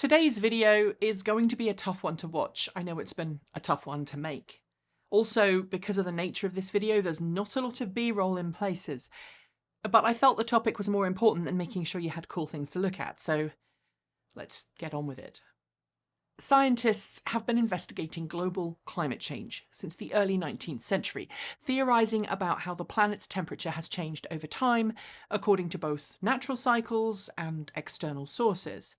Today's video is going to be a tough one to watch. I know it's been a tough one to make. Also, because of the nature of this video, there's not a lot of B-roll in places. But I felt the topic was more important than making sure you had cool things to look at, so let's get on with it. Scientists have been investigating global climate change since the early 19th century, theorising about how the planet's temperature has changed over time, according to both natural cycles and external sources.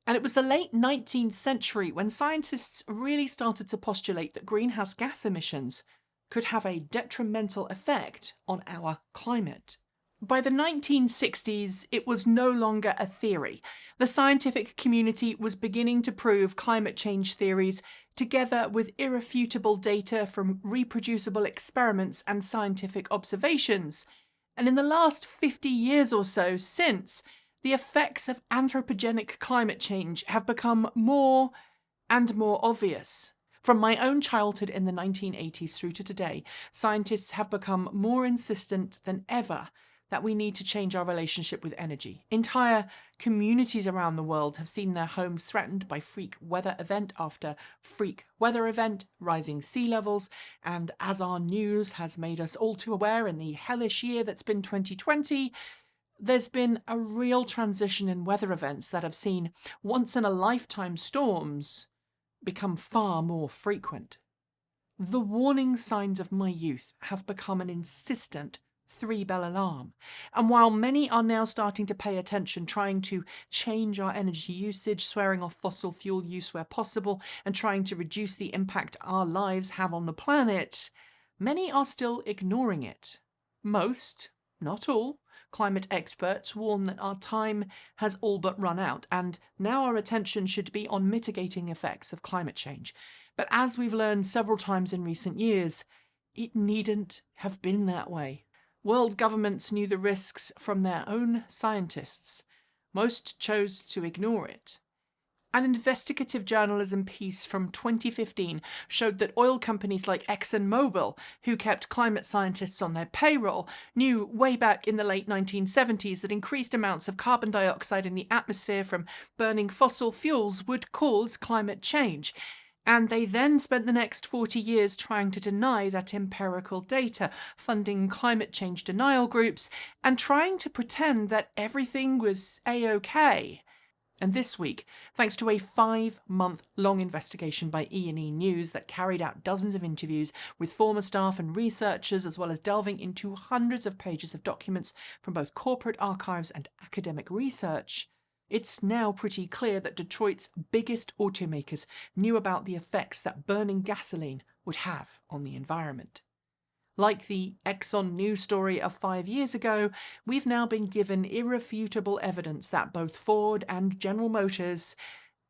And it was the late 19th century when scientists really started to postulate that greenhouse gas emissions could have a detrimental effect on our climate. By the 1960s, it was no longer a theory. The scientific community was beginning to prove climate change theories together with irrefutable data from reproducible experiments and scientific observations. And in the last 50 years or so since, the effects of anthropogenic climate change have become more and more obvious. From my own childhood in the 1980s through to today, scientists have become more insistent than ever that we need to change our relationship with energy. Entire communities around the world have seen their homes threatened by freak weather event after freak weather event, rising sea levels, and as our news has made us all too aware in the hellish year that's been 2020, there's been a real transition in weather events that have seen once-in-a-lifetime storms become far more frequent. The warning signs of my youth have become an insistent three-bell alarm, and while many are now starting to pay attention, trying to change our energy usage, swearing off fossil fuel use where possible, and trying to reduce the impact our lives have on the planet, many are still ignoring it. Most, not all, climate experts warn that our time has all but run out, and now our attention should be on mitigating effects of climate change. But as we've learned several times in recent years, it needn't have been that way. World governments knew the risks from their own scientists. Most chose to ignore it. An investigative journalism piece from 2015 showed that oil companies like ExxonMobil, who kept climate scientists on their payroll, knew way back in the late 1970s that increased amounts of carbon dioxide in the atmosphere from burning fossil fuels would cause climate change. And they then spent the next 40 years trying to deny that empirical data, funding climate change denial groups, and trying to pretend that everything was A-OK. And this week, thanks to a 5-month-long investigation by E&E News that carried out dozens of interviews with former staff and researchers, as well as delving into hundreds of pages of documents from both corporate archives and academic research, it's now pretty clear that Detroit's biggest automakers knew about the effects that burning gasoline would have on the environment. Like the Exxon news story of 5 years ago, we've now been given irrefutable evidence that both Ford and General Motors,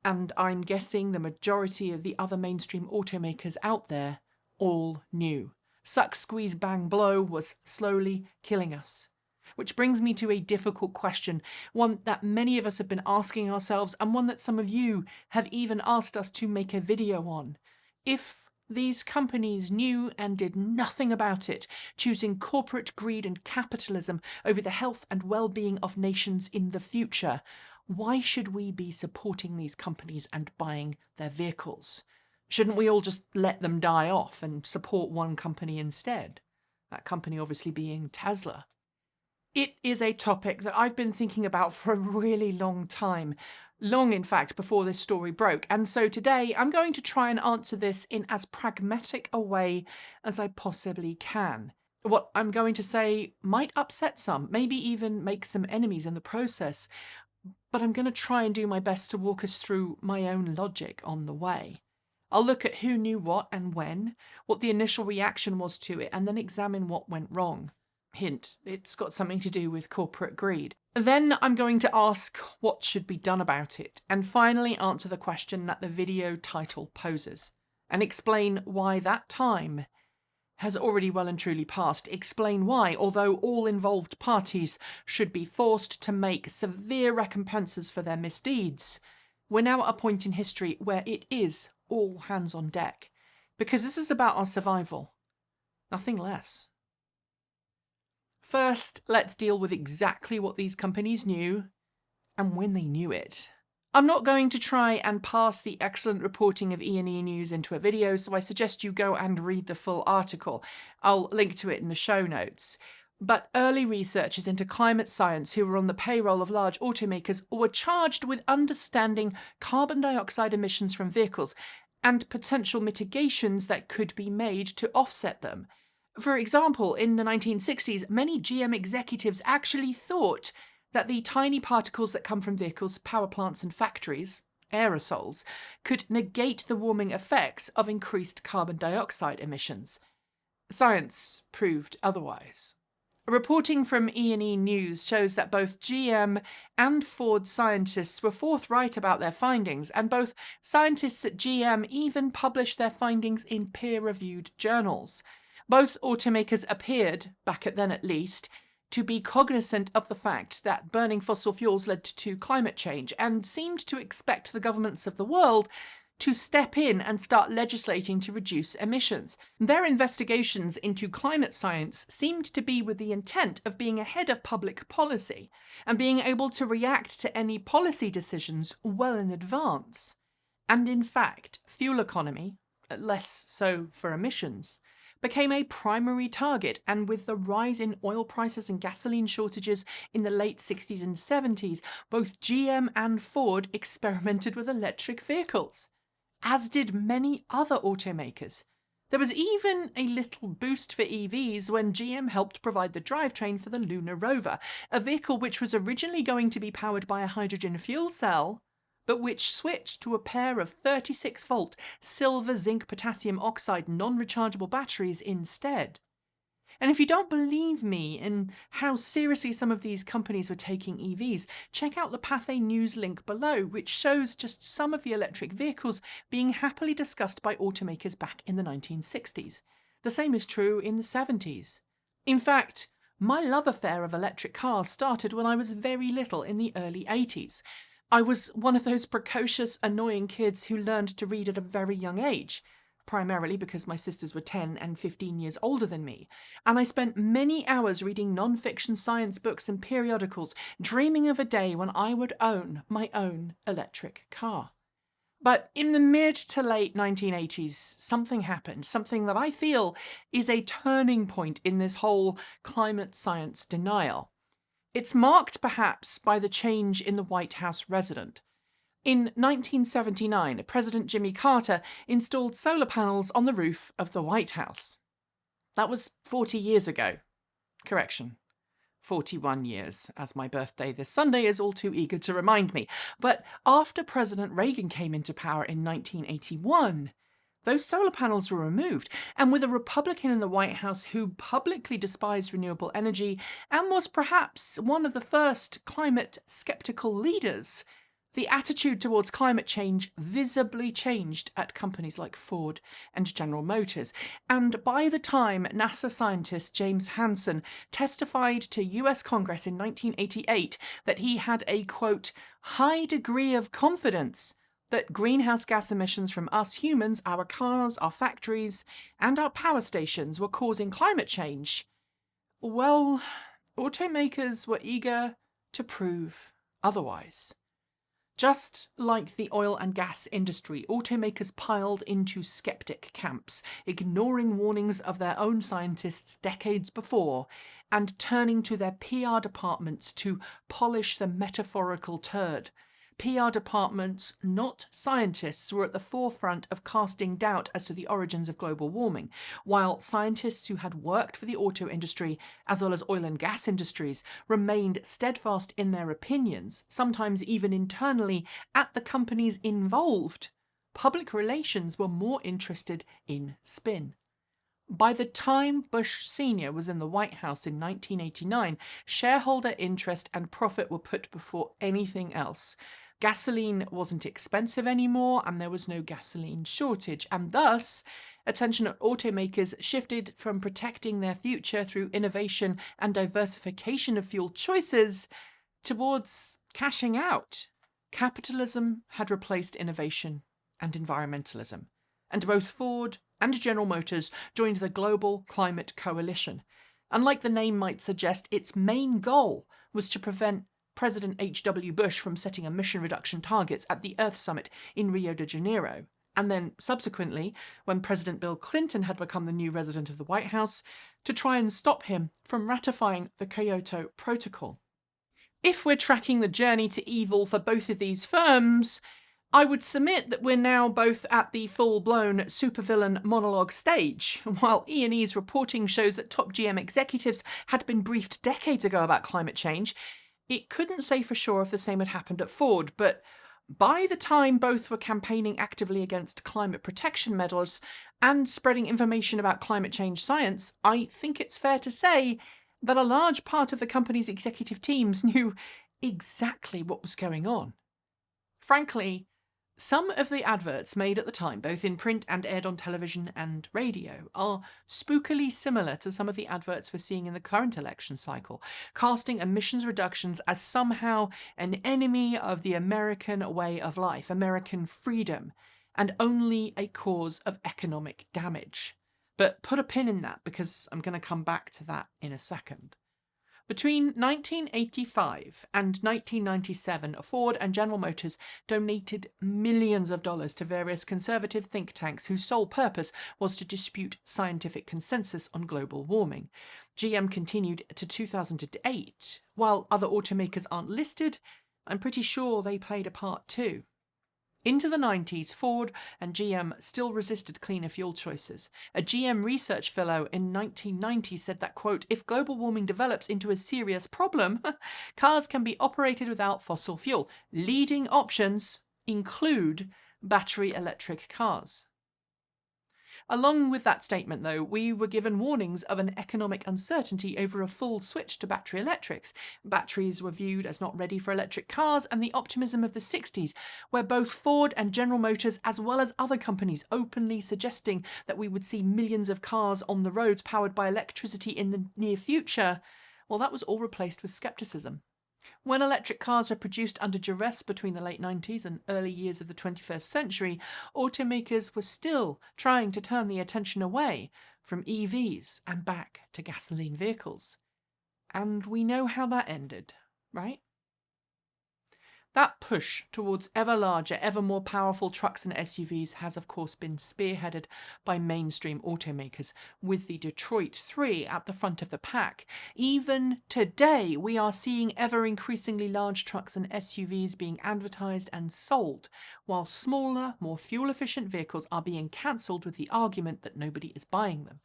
and I'm guessing the majority of the other mainstream automakers out there, all knew. Suck, squeeze, bang, blow was slowly killing us. Which brings me to a difficult question, one that many of us have been asking ourselves, and one that some of you have even asked us to make a video on. If these companies knew and did nothing about it, choosing corporate greed and capitalism over the health and well-being of nations in the future, why should we be supporting these companies and buying their vehicles? Shouldn't we all just let them die off and support one company instead? That company obviously being Tesla. It is a topic that I've been thinking about for a really long time. Long, in fact, before this story broke. And so today I'm going to try and answer this in as pragmatic a way as I possibly can. What I'm going to say might upset some, maybe even make some enemies in the process, but I'm going to try and do my best to walk us through my own logic on the way. I'll look at who knew what and when, what the initial reaction was to it, and then examine what went wrong. Hint, it's got something to do with corporate greed. Then I'm going to ask what should be done about it, and finally answer the question that the video title poses, and explain why that time has already well and truly passed. Explain why, although all involved parties should be forced to make severe recompenses for their misdeeds, we're now at a point in history where it is all hands on deck, because this is about our survival, nothing less. First, let's deal with exactly what these companies knew and when they knew it. I'm not going to try and pass the excellent reporting of E&E News into a video, so I suggest you go and read the full article. I'll link to it in the show notes. But early researchers into climate science who were on the payroll of large automakers were charged with understanding carbon dioxide emissions from vehicles and potential mitigations that could be made to offset them. For example, in the 1960s, many GM executives actually thought that the tiny particles that come from vehicles, power plants and factories, aerosols, could negate the warming effects of increased carbon dioxide emissions. Science proved otherwise. Reporting from E&E News shows that both GM and Ford scientists were forthright about their findings, and both scientists at GM even published their findings in peer-reviewed journals. Both automakers appeared, back then at least, to be cognizant of the fact that burning fossil fuels led to climate change, and seemed to expect the governments of the world to step in and start legislating to reduce emissions. Their investigations into climate science seemed to be with the intent of being ahead of public policy and being able to react to any policy decisions well in advance. And in fact, fuel economy, less so for emissions, became a primary target, and with the rise in oil prices and gasoline shortages in the late 60s and 70s, both GM and Ford experimented with electric vehicles, as did many other automakers. There was even a little boost for EVs when GM helped provide the drivetrain for the Lunar rover, a vehicle which was originally going to be powered by a hydrogen fuel cell, but which switched to a pair of 36-volt silver zinc potassium oxide non-rechargeable batteries instead. And if you don't believe me in how seriously some of these companies were taking EVs, check out the Pathé News link below, which shows just some of the electric vehicles being happily discussed by automakers back in the 1960s. The same is true in the 70s. In fact, my love affair of electric cars started when I was very little in the early 80s. I was one of those precocious, annoying kids who learned to read at a very young age, primarily because my sisters were 10 and 15 years older than me, and I spent many hours reading non-fiction science books and periodicals, dreaming of a day when I would own my own electric car. But in the mid to late 1980s, something happened, something that I feel is a turning point in this whole climate science denial. It's marked perhaps by the change in the White House resident. In 1979, President Jimmy Carter installed solar panels on the roof of the White House. That was 40 years ago. Correction, 41 years, as my birthday this Sunday is all too eager to remind me. But after President Reagan came into power in 1981, those solar panels were removed, and with a Republican in the White House who publicly despised renewable energy and was perhaps one of the first climate-skeptical leaders, the attitude towards climate change visibly changed at companies like Ford and General Motors, and by the time NASA scientist James Hansen testified to US Congress in 1988 that he had a, quote, high degree of confidence that greenhouse gas emissions from us humans, our cars, our factories, and our power stations were causing climate change, well, automakers were eager to prove otherwise. Just like the oil and gas industry, automakers piled into skeptic camps, ignoring warnings of their own scientists decades before, and turning to their PR departments to polish the metaphorical turd. PR departments, not scientists, were at the forefront of casting doubt as to the origins of global warming, while scientists who had worked for the auto industry, as well as oil and gas industries, remained steadfast in their opinions, sometimes even internally at the companies involved. Public relations were more interested in spin. By the time Bush Sr. was in the White House in 1989, shareholder interest and profit were put before anything else. Gasoline wasn't expensive anymore, and there was no gasoline shortage, and thus attention at automakers shifted from protecting their future through innovation and diversification of fuel choices towards cashing out. Capitalism had replaced innovation and environmentalism, and both Ford and General Motors joined the Global Climate Coalition. And like the name might suggest, its main goal was to prevent President H.W. Bush from setting emission reduction targets at the Earth Summit in Rio de Janeiro. And then, subsequently, when President Bill Clinton had become the new resident of the White House, to try and stop him from ratifying the Kyoto Protocol. If we're tracking the journey to evil for both of these firms, I would submit that we're now both at the full-blown supervillain monologue stage. While E&E's reporting shows that top GM executives had been briefed decades ago about climate change, it couldn't say for sure if the same had happened at Ford, but by the time both were campaigning actively against climate protection medals and spreading information about climate change science, I think it's fair to say that a large part of the company's executive teams knew exactly what was going on. Frankly, some of the adverts made at the time, both in print and aired on television and radio, are spookily similar to some of the adverts we're seeing in the current election cycle, casting emissions reductions as somehow an enemy of the American way of life, American freedom, and only a cause of economic damage. But put a pin in that, because I'm going to come back to that in a second. Between 1985 and 1997, Ford and General Motors donated millions of dollars to various conservative think tanks whose sole purpose was to dispute scientific consensus on global warming. GM continued to 2008. While other automakers aren't listed, I'm pretty sure they played a part too. Into the 90s, Ford and GM still resisted cleaner fuel choices. A GM research fellow in 1990 said that, quote, if global warming develops into a serious problem, cars can be operated without fossil fuel. Leading options include battery electric cars. Along with that statement, though, we were given warnings of an economic uncertainty over a full switch to battery electrics. Batteries were viewed as not ready for electric cars, and the optimism of the 60s, where both Ford and General Motors, as well as other companies, openly suggesting that we would see millions of cars on the roads powered by electricity in the near future, well, that was all replaced with skepticism. When electric cars were produced under duress between the late 90s and early years of the 21st century, automakers were still trying to turn the attention away from EVs and back to gasoline vehicles. And we know how that ended, right? That push towards ever larger, ever more powerful trucks and SUVs has of course been spearheaded by mainstream automakers, with the Detroit 3 at the front of the pack. Even today, we are seeing ever increasingly large trucks and SUVs being advertised and sold, while smaller, more fuel-efficient vehicles are being cancelled with the argument that nobody is buying them.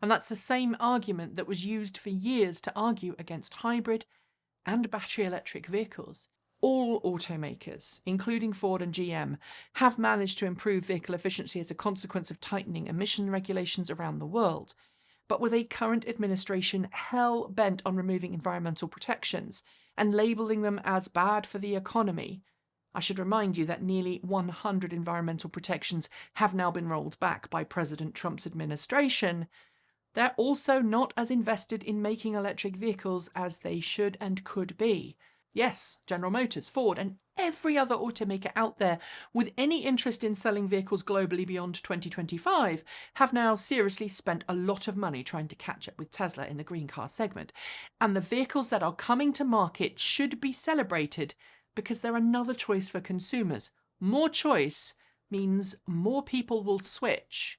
And that's the same argument that was used for years to argue against hybrid and battery electric vehicles. All automakers, including Ford and GM, have managed to improve vehicle efficiency as a consequence of tightening emission regulations around the world. But with a current administration hell-bent on removing environmental protections and labelling them as bad for the economy, I should remind you that nearly 100 environmental protections have now been rolled back by President Trump's administration, they're also not as invested in making electric vehicles as they should and could be. Yes, General Motors, Ford, and every other automaker out there with any interest in selling vehicles globally beyond 2025 have now seriously spent a lot of money trying to catch up with Tesla in the green car segment. And the vehicles that are coming to market should be celebrated because they're another choice for consumers. More choice means more people will switch.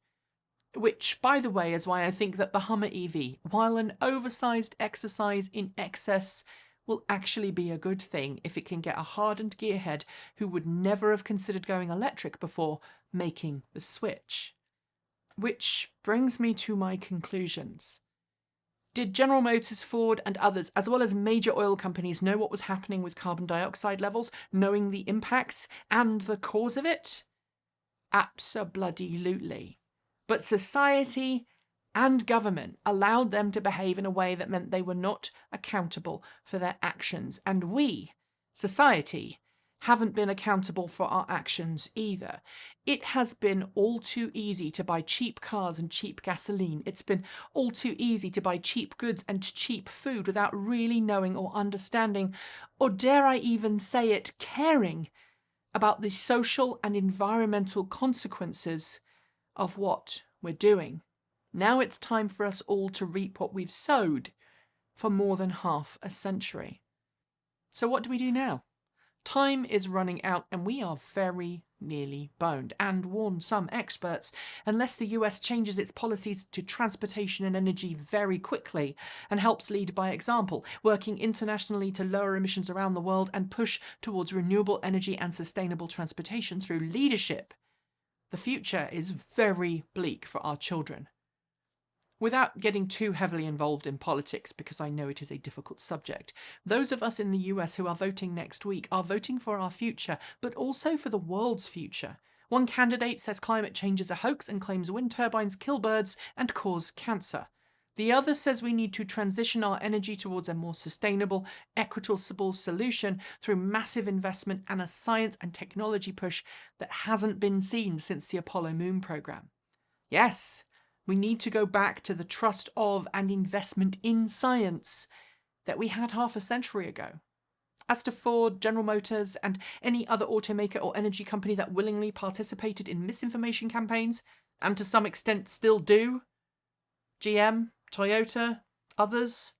Which, by the way, is why I think that the Hummer EV, while an oversized exercise in excess, will actually be a good thing if it can get a hardened gearhead who would never have considered going electric before making the switch. Which brings me to my conclusions. Did General Motors, Ford and others, as well as major oil companies, know what was happening with carbon dioxide levels, knowing the impacts and the cause of it? Abso-bloody-lutely. But society and government allowed them to behave in a way that meant they were not accountable for their actions. And we, society, haven't been accountable for our actions either. It has been all too easy to buy cheap cars and cheap gasoline. It's been all too easy to buy cheap goods and cheap food without really knowing or understanding, or dare I even say it, caring about the social and environmental consequences of what we're doing. Now it's time for us all to reap what we've sowed for more than half a century. So what do we do now? Time is running out and we are very nearly boned, and warn some experts, unless the US changes its policies to transportation and energy very quickly and helps lead by example, working internationally to lower emissions around the world and push towards renewable energy and sustainable transportation through leadership, the future is very bleak for our children. Without getting too heavily involved in politics, because I know it is a difficult subject, those of us in the US who are voting next week are voting for our future, but also for the world's future. One candidate says climate change is a hoax and claims wind turbines kill birds and cause cancer. The other says we need to transition our energy towards a more sustainable, equitable solution through massive investment and a science and technology push that hasn't been seen since the Apollo moon program. Yes, we need to go back to the trust of and investment in science that we had half a century ago. As to Ford, General Motors, and any other automaker or energy company that willingly participated in misinformation campaigns, and to some extent still do, GM, Toyota, others,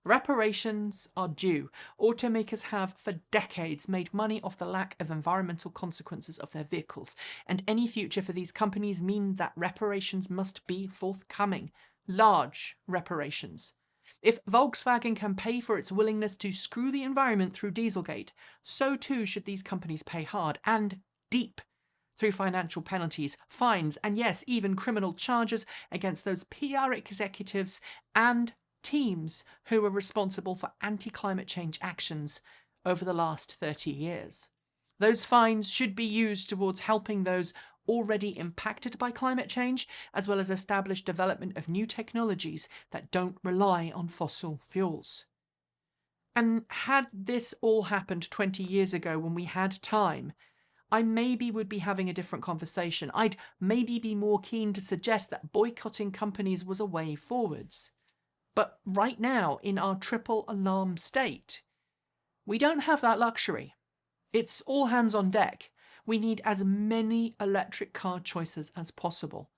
reparations are due. Automakers have for decades made money off the lack of environmental consequences of their vehicles, and any future for these companies mean that reparations must be forthcoming. Large reparations. If Volkswagen can pay for its willingness to screw the environment through Dieselgate, so too should these companies pay hard and deep through financial penalties, fines, and yes, even criminal charges against those PR executives and teams who were responsible for anti-climate change actions over the last 30 years. Those fines should be used towards helping those already impacted by climate change, as well as establish development of new technologies that don't rely on fossil fuels. And had this all happened 20 years ago when we had time, I maybe would be having a different conversation. I'd maybe be more keen to suggest that boycotting companies was a way forwards. But right now, in our triple alarm state, we don't have that luxury. It's all hands on deck. We need as many electric car choices as possible.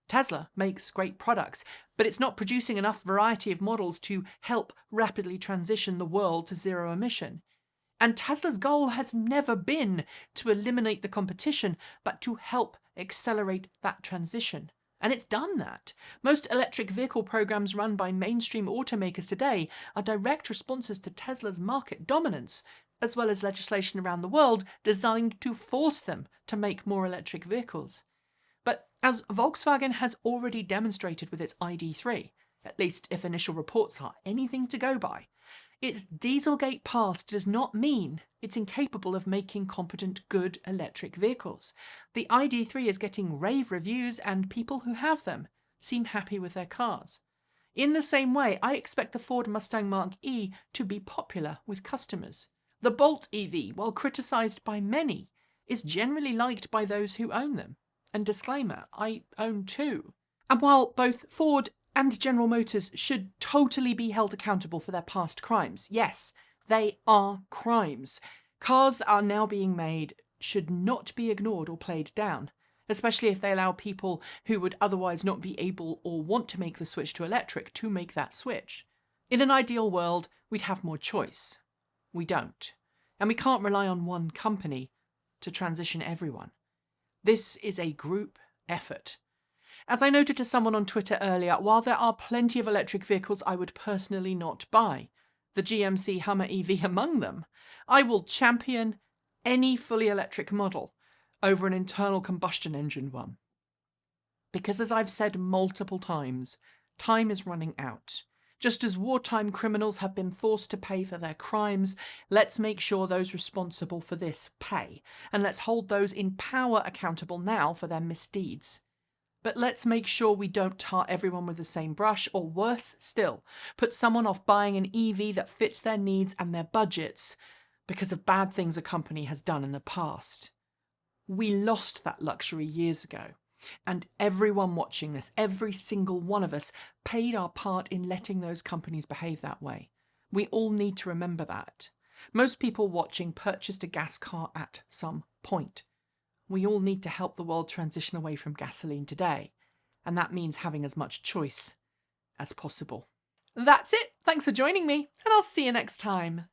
Tesla makes great products, but it's not producing enough variety of models to help rapidly transition the world to zero emission. And Tesla's goal has never been to eliminate the competition, but to help accelerate that transition. And it's done that. Most electric vehicle programs run by mainstream automakers today are direct responses to Tesla's market dominance, as well as legislation around the world designed to force them to make more electric vehicles. But as Volkswagen has already demonstrated with its ID.3, at least if initial reports are anything to go by, its Dieselgate past does not mean it's incapable of making competent, good electric vehicles. The ID.3 is getting rave reviews and people who have them seem happy with their cars. In the same way, I expect the Ford Mustang Mach-E to be popular with customers. The Bolt EV, while criticised by many, is generally liked by those who own them. And disclaimer, I own two. And while both Ford and General Motors should totally be held accountable for their past crimes, yes, they are crimes. Cars that are now being made should not be ignored or played down, especially if they allow people who would otherwise not be able or want to make the switch to electric to make that switch. In an ideal world, we'd have more choice. We don't. And we can't rely on one company to transition everyone. This is a group effort. As I noted to someone on Twitter earlier, while there are plenty of electric vehicles I would personally not buy, the GMC Hummer EV among them, I will champion any fully electric model over an internal combustion engine one. Because as I've said multiple times, time is running out. Just as wartime criminals have been forced to pay for their crimes, let's make sure those responsible for this pay, and let's hold those in power accountable now for their misdeeds. But let's make sure we don't tar everyone with the same brush, or worse still, put someone off buying an EV that fits their needs and their budgets because of bad things a company has done in the past. We lost that luxury years ago, and everyone watching this, every single one of us, paid our part in letting those companies behave that way. We all need to remember that. Most people watching purchased a gas car at some point. We all need to help the world transition away from gasoline today, and that means having as much choice as possible. That's it. Thanks for joining me, and I'll see you next time.